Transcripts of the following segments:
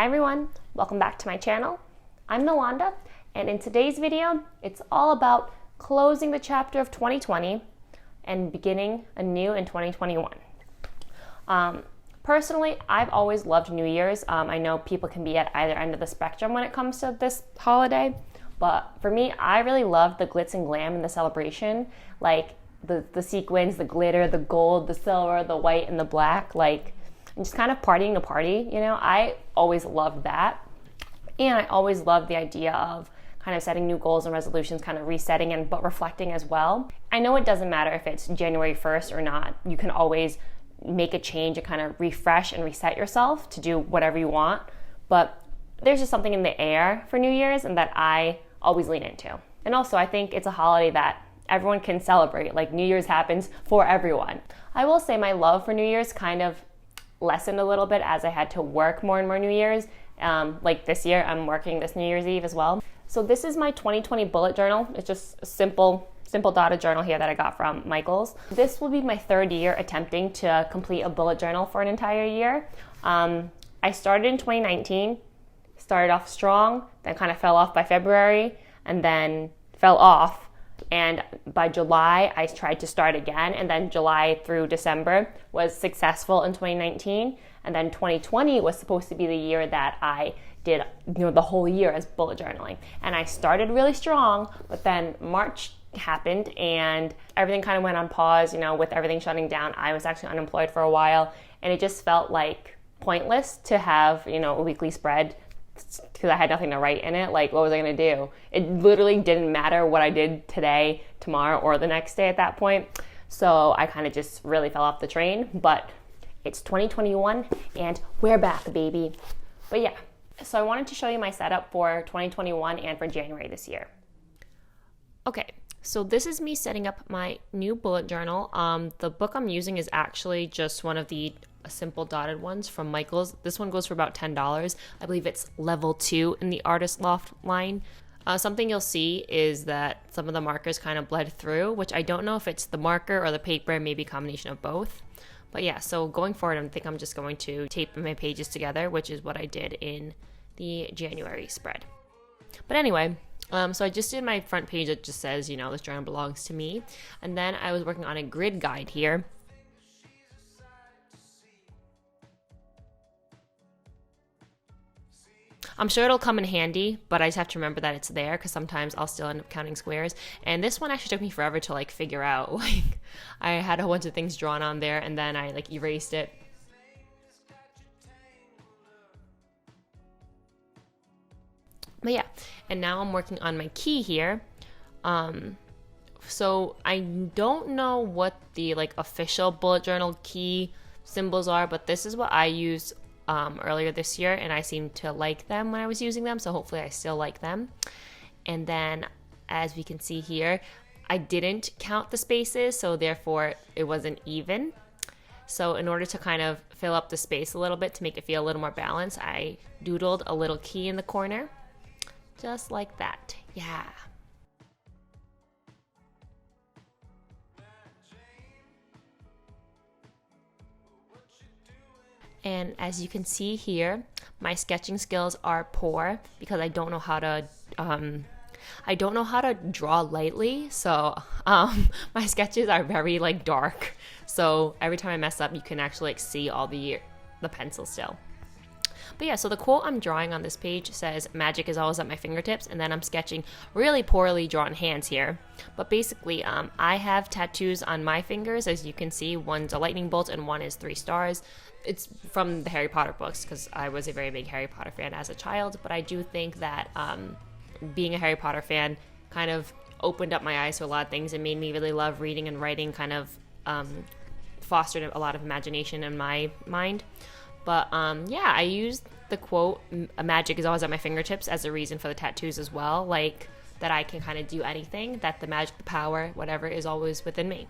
Hi everyone, welcome back to my channel. I'm Nalanda, and in today's video, it's all about closing the chapter of 2020 and beginning anew in 2021. Personally, I've always loved New Year's. I know people can be at either end of the spectrum when it comes to this holiday, but for me, I really love the glitz and glam and the celebration, like the sequins, the glitter, the gold, the silver, the white, and the black, like and just kind of partying the party, you know. I always loved that. And I always loved the idea of kind of setting new goals and resolutions, kind of resetting and but reflecting as well. I know it doesn't matter if it's January 1st or not. You can always make a change and kind of refresh and reset yourself to do whatever you want. But there's just something in the air for New Year's and that I always lean into. And also I think it's a holiday that everyone can celebrate. Like New Year's happens for everyone. I will say my love for New Year's kind of lessened a little bit as I had to work more and more New Year's. Like this year, I'm working this New Year's Eve as well. So this is my 2020 bullet journal. It's just a simple dotted journal here that I got from Michael's. This will be my third year attempting to complete a bullet journal for an entire year. I started in 2019, started off strong, then kind of fell off by February, and then fell off. And by July, I tried to start again, and then July through December was successful in 2019, and then 2020 was supposed to be the year that I did, the whole year as bullet journaling. And I started really strong, but then March happened, and everything kind of went on pause, with everything shutting down. I was actually unemployed for a while, and it just felt like pointless to have, a weekly spread because I had nothing to write in it. Like, what was I going to do? It literally didn't matter what I did today, tomorrow, or the next day at that point. So I kind of just really fell off the train. But it's 2021 and we're back, baby. But yeah, so I wanted to show you my setup for 2021 and for January this year. Okay, so this is me setting up my new bullet journal. The book I'm using is actually just one of the simple dotted ones from Michael's. This one goes for about $10. I believe it's level 2 in the Artist Loft line. Something you'll see is that some of the markers kind of bled through, which I don't know if it's the marker or the paper, maybe a combination of both. But yeah, so going forward, I think I'm just going to tape my pages together, which is what I did in the January spread. But anyway, so I just did my front page that just says, this journal belongs to me. And then I was working on a grid guide here. I'm sure it'll come in handy, but I just have to remember that it's there because sometimes I'll still end up counting squares. And this one actually took me forever to figure out. I had a whole bunch of things drawn on there and then I erased it. But yeah, and now I'm working on my key here. So I don't know what the official bullet journal key symbols are, but this is what I used earlier this year, and I seemed to like them when I was using them, so hopefully I still like them. And then as we can see here, I didn't count the spaces, so therefore it wasn't even. So in order to kind of fill up the space a little bit to make it feel a little more balanced, I doodled a little key in the corner, just like that. Yeah. And as you can see here, my sketching skills are poor because I don't know how to draw lightly. So my sketches are very dark. So every time I mess up, you can actually see all the pencil still. But yeah, so the quote I'm drawing on this page says, "Magic is always at my fingertips," and then I'm sketching really poorly drawn hands here. But basically, I have tattoos on my fingers, as you can see. One's a lightning bolt and one is 3 stars. It's from the Harry Potter books because I was a very big Harry Potter fan as a child. But I do think that being a Harry Potter fan kind of opened up my eyes to a lot of things and made me really love reading and writing, kind of fostered a lot of imagination in my mind. But yeah, I used the quote, "Magic is always at my fingertips," as a reason for the tattoos as well. That I can kind of do anything, that the magic, the power, whatever is always within me.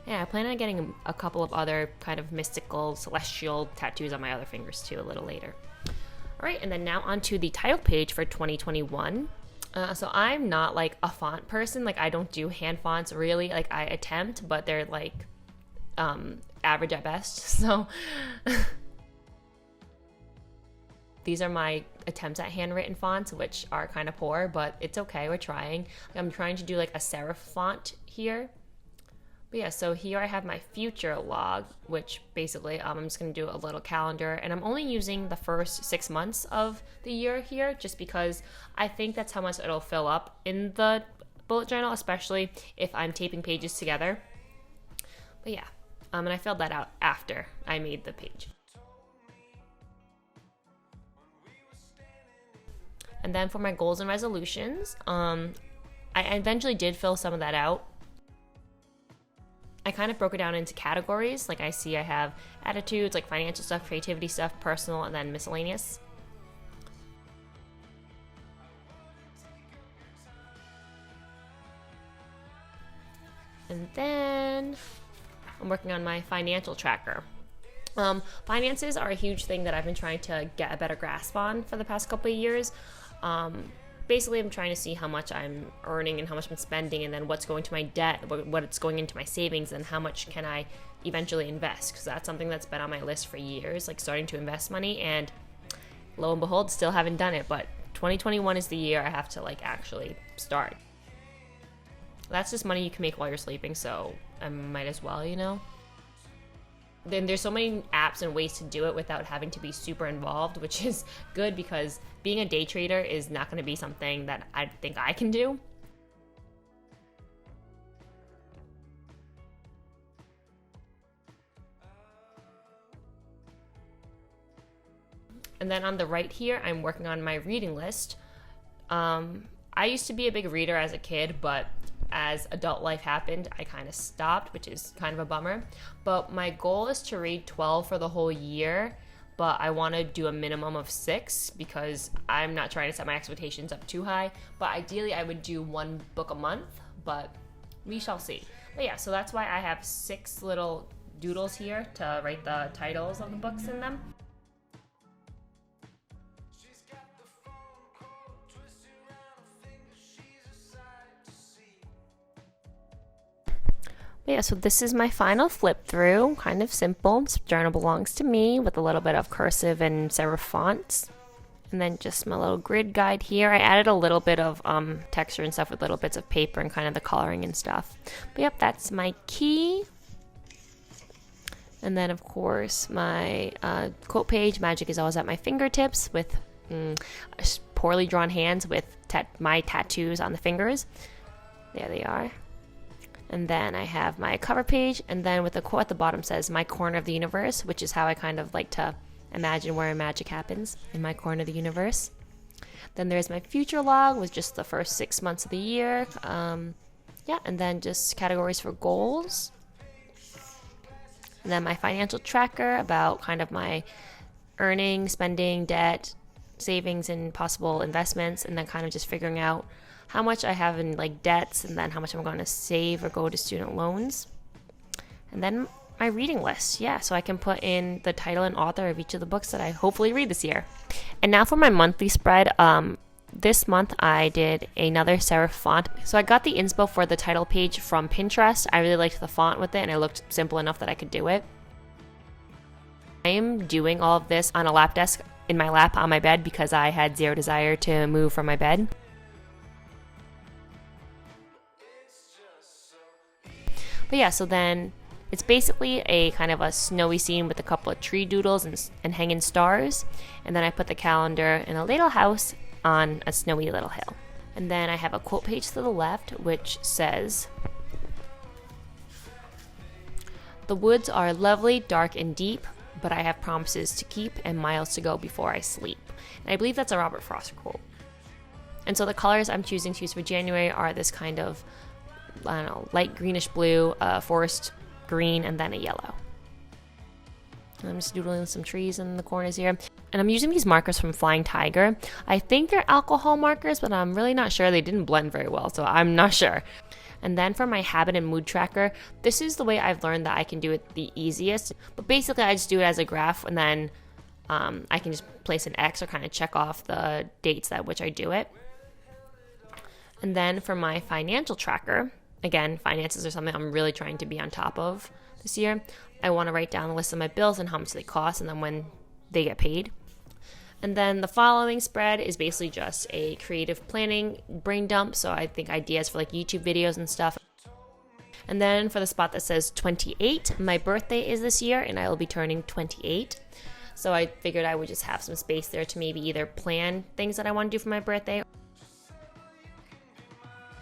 Yeah, I plan on getting a couple of other kind of mystical, celestial tattoos on my other fingers too a little later. All right, and then now onto the title page for 2021. So I'm not a font person. I don't do hand fonts really. I attempt, but they're average at best. So these are my attempts at handwritten fonts, which are kind of poor, but it's okay, we're trying. I'm trying to do like a serif font here. But yeah, so here I have my future log, which basically I'm just going to do a little calendar, and I'm only using the first 6 months of the year here just because I think that's how much it'll fill up in the bullet journal, especially if I'm taping pages together. But yeah, and I filled that out after I made the page. And then for my goals and resolutions, I eventually did fill some of that out. I kind of broke it down into categories. Like I have attitudes, like financial stuff, creativity stuff, personal, and then miscellaneous. And then I'm working on my financial tracker. Finances are a huge thing that I've been trying to get a better grasp on for the past couple of years. Basically, I'm trying to see how much I'm earning and how much I'm spending, and then what's going to my debt, what's going into my savings, and how much can I eventually invest, because that's something that's been on my list for years, like starting to invest money, and lo and behold, still haven't done it, but 2021 is the year I have to like actually start. That's just money you can make while you're sleeping, so I might as well, you know? Then there's so many apps and ways to do it without having to be super involved, which is good because being a day trader is not going to be something that I think I can do. And then on the right here, I'm working on my reading list. I used to be a big reader as a kid, but as adult life happened, I kind of stopped, which is kind of a bummer. But my goal is to read 12 for the whole year, but I want to do a minimum of 6 because I'm not trying to set my expectations up too high. But ideally, I would do 1 book a month, but we shall see. But yeah, so that's why I have 6 little doodles here to write the titles of the books in them. Yeah, so this is my final flip through, kind of simple. This journal belongs to me with a little bit of cursive and serif fonts. And then just my little grid guide here. I added a little bit of texture and stuff with little bits of paper and kind of the coloring and stuff. But yep, that's my key. And then of course my quote page, magic is always at my fingertips, with poorly drawn hands with my tattoos on the fingers. There they are. And then I have my cover page, and then with the quote at the bottom says my corner of the universe, which is how I kind of like to imagine where magic happens, in my corner of the universe. Then there's my future log with just the first 6 months of the year. Yeah, and then just categories for goals. And then my financial tracker about kind of my earning, spending, debt, savings, and possible investments, and then kind of just figuring out how much I have in like debts, and then how much I'm going to save or go to student loans. And then my reading list, yeah, so I can put in the title and author of each of the books that I hopefully read this year. And now for my monthly spread. This month I did another serif font. So I got the inspo for the title page from Pinterest. I really liked the font with it, and it looked simple enough that I could do it. I am doing all of this on a lap desk in my lap on my bed because I had zero desire to move from my bed. But yeah, so then it's basically a kind of a snowy scene with a couple of tree doodles and hanging stars. And then I put the calendar in a little house on a snowy little hill. And then I have a quote page to the left, which says, "The woods are lovely, dark, and deep, but I have promises to keep and miles to go before I sleep." And I believe that's a Robert Frost quote. And so the colors I'm choosing to use for January are this kind of, I don't know, light greenish blue, forest green, and then a yellow. And I'm just doodling some trees in the corners here. And I'm using these markers from Flying Tiger. I think they're alcohol markers, but I'm really not sure. They didn't blend very well, so I'm not sure. And then for my habit and mood tracker, this is the way I've learned that I can do it the easiest. But basically, I just do it as a graph, and then I can just place an X or kind of check off the dates at which I do it. And then for my financial tracker, again, finances are something I'm really trying to be on top of this year. I want to write down a list of my bills and how much they cost, and then when they get paid. And then the following spread is basically just a creative planning brain dump. So I think ideas for like YouTube videos and stuff. And then for the spot that says 28, my birthday is this year and I will be turning 28. So I figured I would just have some space there to maybe either plan things that I want to do for my birthday.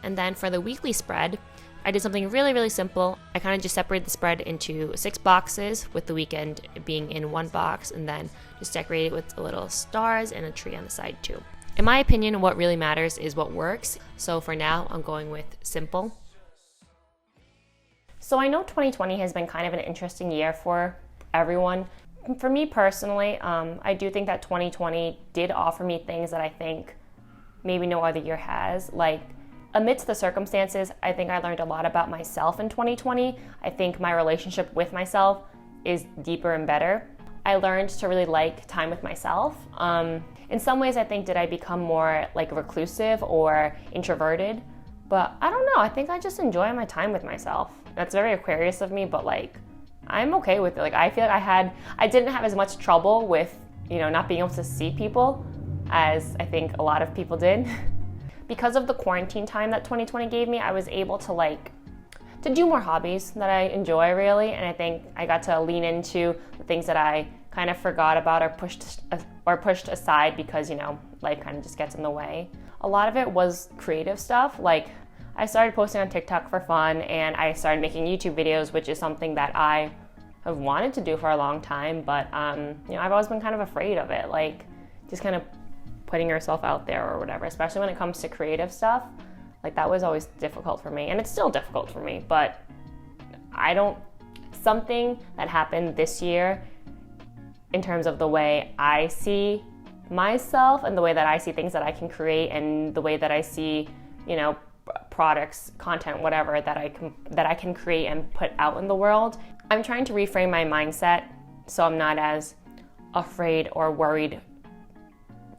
And then for the weekly spread, I did something really, really simple. I kind of just separated the spread into 6 boxes, with the weekend being in one box, and then just decorate it with little stars and a tree on the side too. In my opinion, what really matters is what works. So for now, I'm going with simple. So I know 2020 has been kind of an interesting year for everyone. For me personally, I do think that 2020 did offer me things that I think maybe no other year has. Like, amidst the circumstances, I think I learned a lot about myself in 2020. I think my relationship with myself is deeper and better. I learned to really like time with myself. In some ways, I think, did I become more like reclusive or introverted? But I don't know, I think I just enjoy my time with myself. That's very Aquarius of me, but like, I'm okay with it. Like, I feel like I didn't have as much trouble with, not being able to see people as I think a lot of people did. Because of the quarantine time that 2020 gave me, I was able to do more hobbies that I enjoy really, and I think I got to lean into the things that I kind of forgot about or pushed aside because, life kind of just gets in the way. A lot of it was creative stuff. Like, I started posting on TikTok for fun, and I started making YouTube videos, which is something that I have wanted to do for a long time, but I've always been kind of afraid of it, like just kind of putting yourself out there or whatever, especially when it comes to creative stuff. Like, that was always difficult for me, and it's still difficult for me, but something that happened this year in terms of the way I see myself and the way that I see things that I can create and the way that I see, products, content, whatever that I can create and put out in the world. I'm trying to reframe my mindset so I'm not as afraid or worried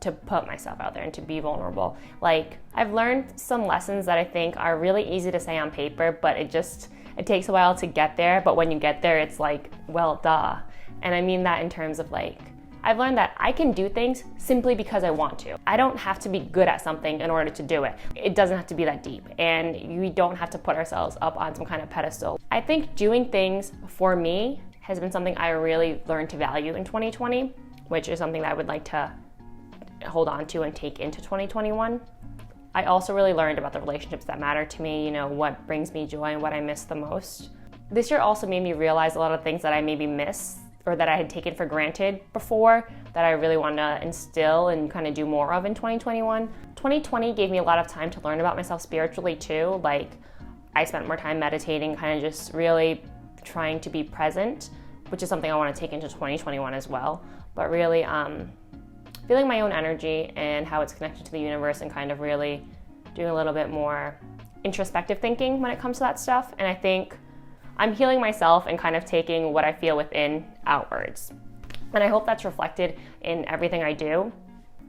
to put myself out there and to be vulnerable. Like, I've learned some lessons that I think are really easy to say on paper, but it takes a while to get there. But when you get there, it's like, well, duh. And I mean that in terms of like, I've learned that I can do things simply because I want to. I don't have to be good at something in order to do it. It doesn't have to be that deep, and we don't have to put ourselves up on some kind of pedestal. I think doing things for me has been something I really learned to value in 2020, which is something that I would like to hold on to and take into 2021. I also really learned about the relationships that matter to me, what brings me joy and what I miss the most. This year also made me realize a lot of things that I maybe miss or that I had taken for granted before that I really want to instill and kind of do more of in 2021. 2020 gave me a lot of time to learn about myself spiritually too. Like, I spent more time meditating, kind of just really trying to be present, which is something I want to take into 2021 as well. But really feeling my own energy and how it's connected to the universe, and kind of really doing a little bit more introspective thinking when it comes to that stuff. And I think I'm healing myself and kind of taking what I feel within outwards. And I hope that's reflected in everything I do.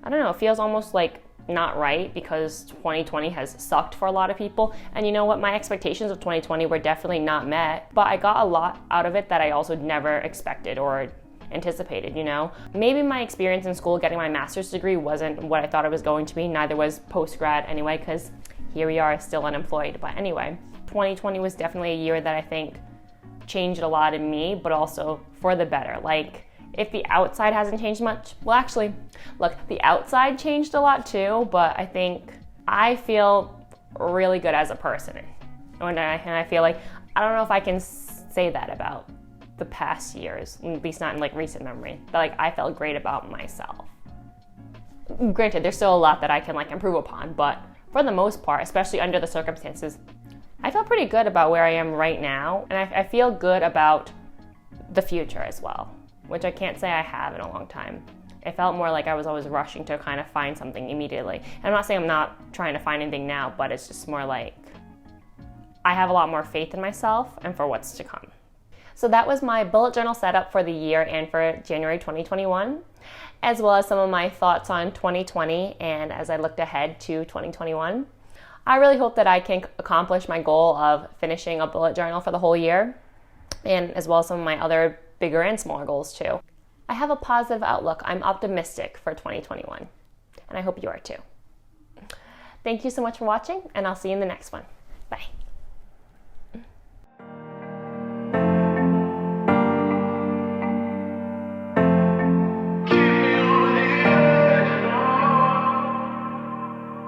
I don't know, it feels almost like not right because 2020 has sucked for a lot of people. And you know what? My expectations of 2020 were definitely not met, but I got a lot out of it that I also never expected or anticipated, Maybe my experience in school getting my master's degree wasn't what I thought it was going to be. Neither was post-grad anyway, because here we are still unemployed. But anyway, 2020 was definitely a year that I think changed a lot in me, but also for the better. Like, if the outside hasn't changed much, well, actually, look, the outside changed a lot too, but I think I feel really good as a person. And I feel like, I don't know if I can say that about the past years, at least not in like recent memory, but like I felt great about myself. Granted, there's still a lot that I can like improve upon, but for the most part, especially under the circumstances, I feel pretty good about where I am right now, and I feel good about the future as well, which I can't say I have in a long time. It felt more like I was always rushing to kind of find something immediately. And I'm not saying I'm not trying to find anything now, but it's just more like I have a lot more faith in myself and for what's to come. So that was my bullet journal setup for the year and for January 2021, as well as some of my thoughts on 2020 and as I looked ahead to 2021. I really hope that I can accomplish my goal of finishing a bullet journal for the whole year, and as well as some of my other bigger and smaller goals too. I have a positive outlook. I'm optimistic for 2021, and I hope you are too. Thank you so much for watching, and I'll see you in the next one. Bye.